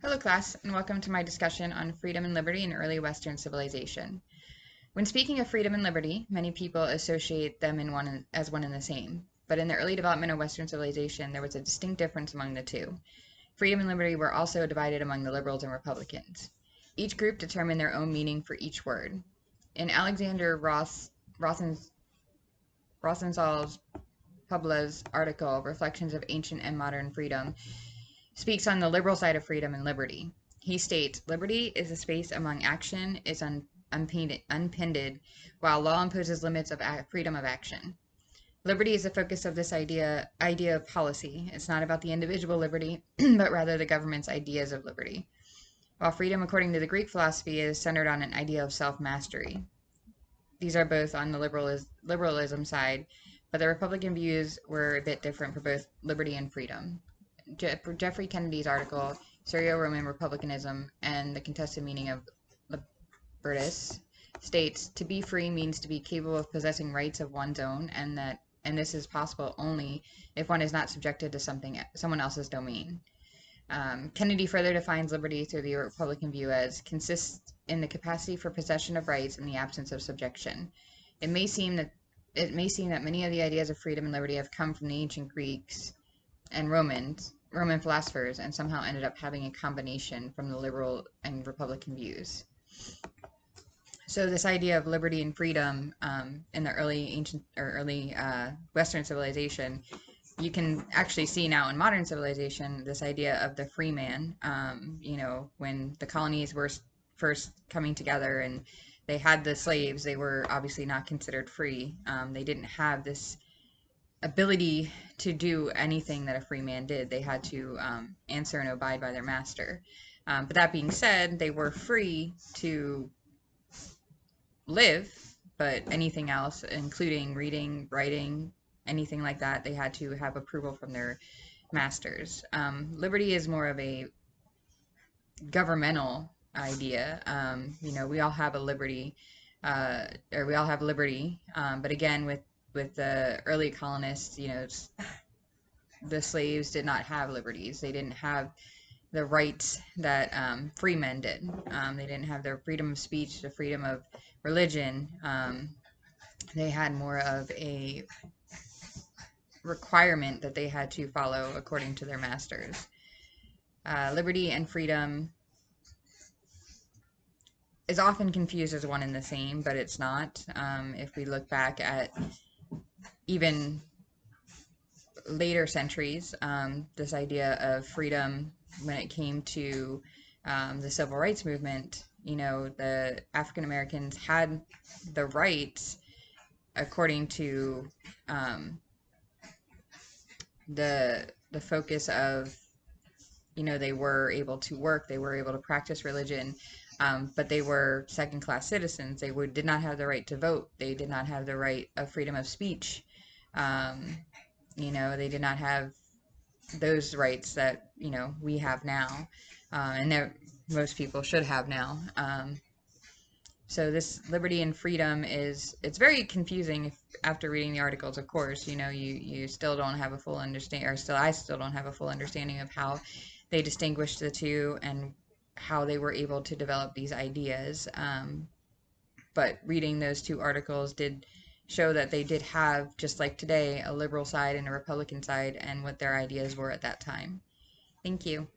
Hello class, and welcome to my discussion on freedom and liberty in early Western civilization. When speaking of freedom and liberty, many people associate them as one and the same. But in the early development of Western civilization, there was a distinct difference among the two. Freedom and liberty were also divided among the liberals and republicans. Each group determined their own meaning for each word. In Alexander Rosenthal's Publa's article, Reflections of Ancient and Modern Freedom, speaks on the liberal side of freedom and liberty. He states, liberty is a space among action, is unpended, while law imposes limits of freedom of action. Liberty is the focus of this idea of policy. It's not about the individual liberty, but rather the government's ideas of liberty. While freedom, according to the Greek philosophy, is centered on an idea of self-mastery. These are both on the liberalism side, but the Republican views were a bit different for both liberty and freedom. Jeffrey Kennedy's article, Serio-Roman Republicanism and the Contested Meaning of Libertas, states, to be free means to be capable of possessing rights of one's own, and this is possible only if one is not subjected to someone else's domain. Kennedy further defines liberty through the Republican view as consists in the capacity for possession of rights in the absence of subjection. It may seem that many of the ideas of freedom and liberty have come from the ancient Greeks and Roman philosophers, and somehow ended up having a combination from the liberal and Republican views. So this idea of liberty and freedom in the early Western civilization, you can actually see now in modern civilization this idea of the free man. When the colonies were first coming together and they had the slaves, they were obviously not considered free. They didn't have this ability to do anything that a free man did. They had to answer and abide by their master. But that being said, they were free to live, but anything else, including reading, writing, anything like that, they had to have approval from their masters. Liberty is more of a governmental idea. We all have a liberty, or we all have liberty, but again, with the early colonists, the slaves did not have liberties. They didn't have the rights that free men did. They didn't have their freedom of speech, the freedom of religion. They had more of a requirement that they had to follow according to their masters. Liberty and freedom is often confused as one and the same, but it's not. If we look back at even later centuries, this idea of freedom when it came to the civil rights movement, the African Americans had the rights according to the focus of, they were able to work, they were able to practice religion, but they were second-class citizens. They did not have the right to vote. They did not have the right of freedom of speech. They did not have those rights that, we have now, and that most people should have now. So this liberty and freedom it's very confusing after reading the articles, of course. You still don't have a full understanding, or I still don't have a full understanding of how they distinguished the two and how they were able to develop these ideas. But reading those two articles did show that they did have, just like today, a liberal side and a Republican side, and what their ideas were at that time. Thank you.